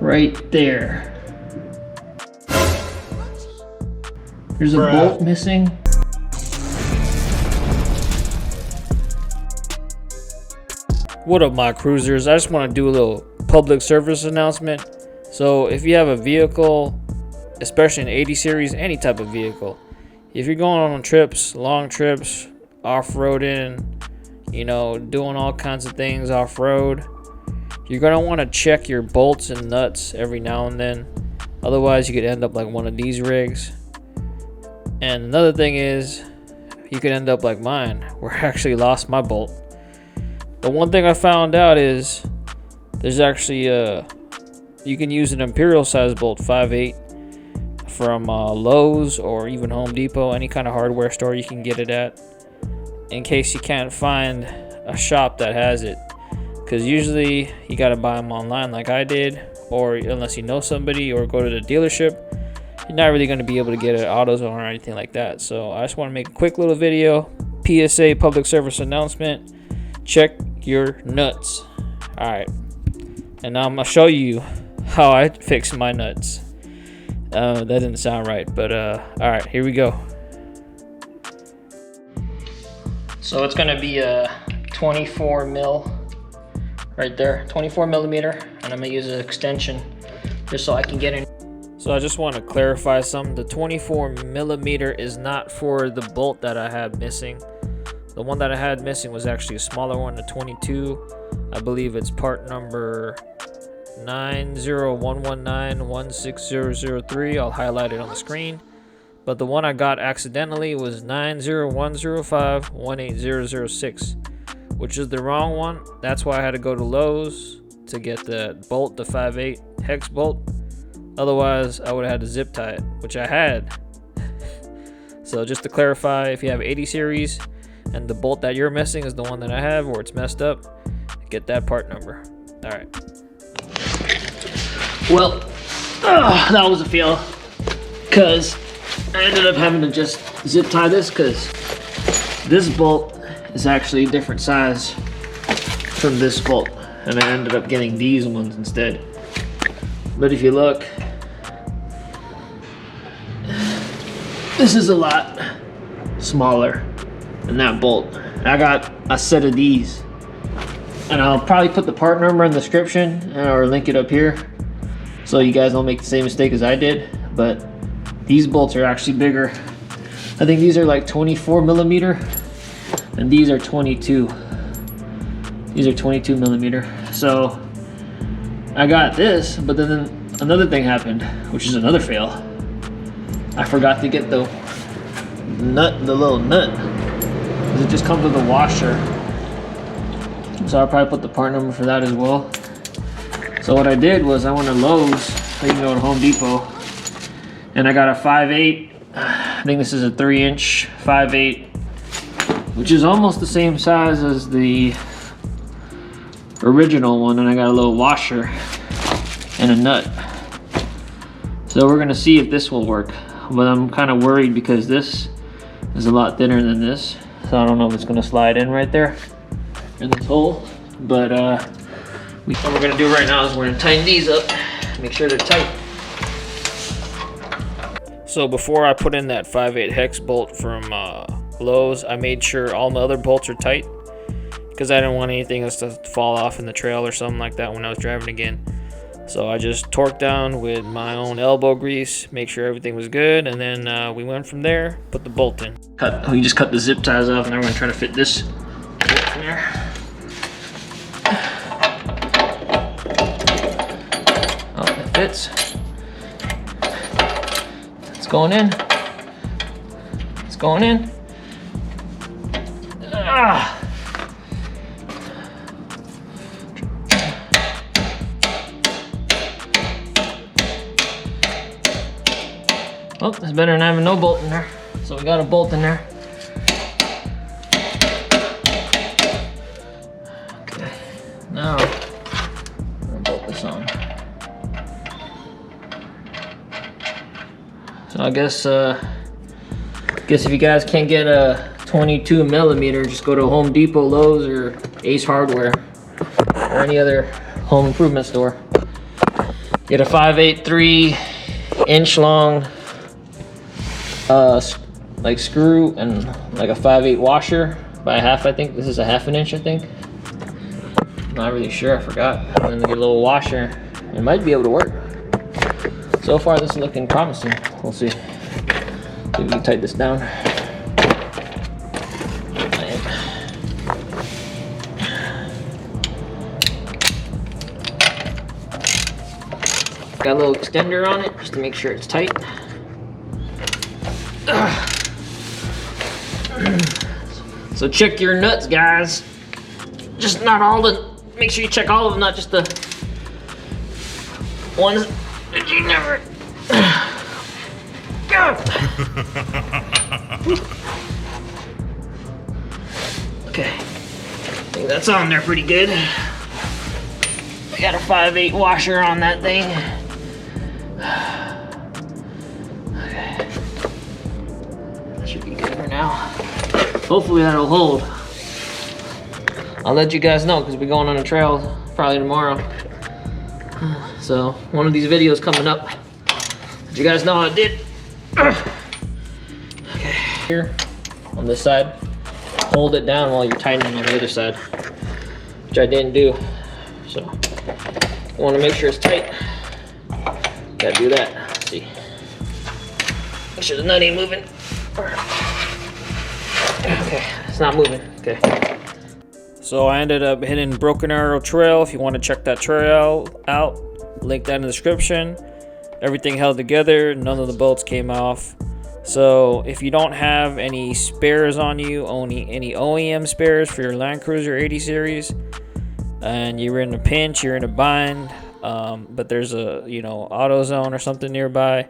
right there. There's a bolt missing. What up, my cruisers? I just want to do a little public service announcement. So if you have a vehicle, especially an 80 series, any type of vehicle, if you're going on trips, long trips, off-roading, you know, doing all kinds of things off-road, you're going to want to check your bolts and nuts every now and then. Otherwise, you could end up like one of these rigs. And another thing is, you could end up like mine, where I actually lost my bolt. The one thing I found out is there's actually you can use an imperial size bolt 5/8 from Lowe's or even Home Depot, any kind of hardware store you can get it at, in case you can't find a shop that has it, because usually you got to buy them online like I did, or unless you know somebody or go to the dealership, you're not really going to be able to get it at AutoZone or anything like that. So I just want to make a quick little video, PSA, public service announcement. Check your nuts. All right, and now I'm gonna show you how I fix my nuts. That didn't sound right, but all right, here we go. So it's gonna be a 24 mil right there, 24 millimeter, and I'm gonna use an extension just so I can get in. So I just want to clarify something. The 24 millimeter is not for the bolt that I had missing. The one that I had missing was actually a smaller one, the 22. I believe it's part number 90119160003. I'll highlight it on the screen. But the one I got accidentally was 90105180006, which is the wrong one. That's why I had to go to Lowe's to get the bolt, the 5/8 hex bolt. Otherwise, I would have had to zip tie it, which I had. So just to clarify, if you have 80 series, and the bolt that you're missing is the one that I have, or it's messed up, get that part number. All right. Well, that was a fail, because I ended up having to just zip tie this, because this bolt is actually a different size from this bolt, and I ended up getting these ones instead. But if you look, this is a lot smaller than that bolt. I got a set of these, and I'll probably put the part number in the description or link it up here so you guys don't make the same mistake as I did. But these bolts are actually bigger. I think these are like 24 millimeter, and these are 22. These are 22 millimeter. So I got this, but then another thing happened, which is another fail. I forgot to get the nut, the little nut. It just comes with a washer. So I'll probably put the part number for that as well. So what I did was I went to Lowe's, I can go to Home Depot, and I got a 5/8. I think this is a 3-inch 5/8, which is almost the same size as the original one, and I got a little washer and a nut. So we're gonna see if this will work, but I'm kind of worried because this is a lot thinner than this. So I don't know if it's gonna slide in right there in this hole, but what we're gonna do right now is we're gonna tighten these up, make sure they're tight. So before I put in that 5/8 hex bolt from Lowe's, I made sure all my other bolts are tight, because I didn't want anything else to fall off in the trail or something like that when I was driving again. So I just torqued down with my own elbow grease, make sure everything was good, and then we went from there, put the bolt in. We just cut the zip ties off, and now we're gonna try to fit this bolt in there. Oh, it fits. It's going in. It's going in. Ah! Oh, it's better than having no bolt in there. So we got a bolt in there. Okay, now I'm gonna bolt this on. So I guess if you guys can't get a 22 millimeter, just go to Home Depot, Lowe's, or Ace Hardware, or any other home improvement store. Get a 5/8 3-inch long like screw and like a 5/8 washer by half. I think this is a 1/2 inch. I think. Not really sure. I forgot. And then get a little washer. It might be able to work. So far, this is looking promising. We'll see. See if we can tighten this down. Got a little extender on it just to make sure it's tight. So check your nuts, guys. Just not all the. Make sure you check all of them, not just the ones that you never. Okay, I think that's on there pretty good. I got a 5/8 washer on that thing. Okay, that should be good for now. Hopefully that'll hold. I'll let you guys know because we're going on a trail probably tomorrow. So one of these videos coming up. Let you guys know how I did. Okay, here on this side, hold it down while you're tightening on the other side, which I didn't do. So you want to make sure it's tight. Gotta do that. Let's see. Make sure the nut ain't moving. Okay, it's not moving. Okay. So I ended up hitting Broken Arrow Trail. If you want to check that trail out, link that in the description. Everything held together. None of the bolts came off. So if you don't have any spares on you, only any OEM spares for your Land Cruiser 80 series, and you're in a pinch, you're in a bind, but there's a AutoZone or something nearby,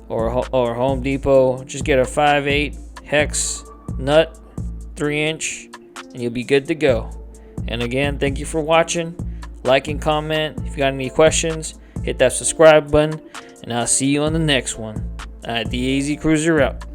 or Home Depot, just get a 5/8 hex nut, 3-inch, and you'll be good to go. And again, thank you for watching. Like and comment. If you got any questions, hit that subscribe button, and I'll see you on the next one. theAZcruiser out.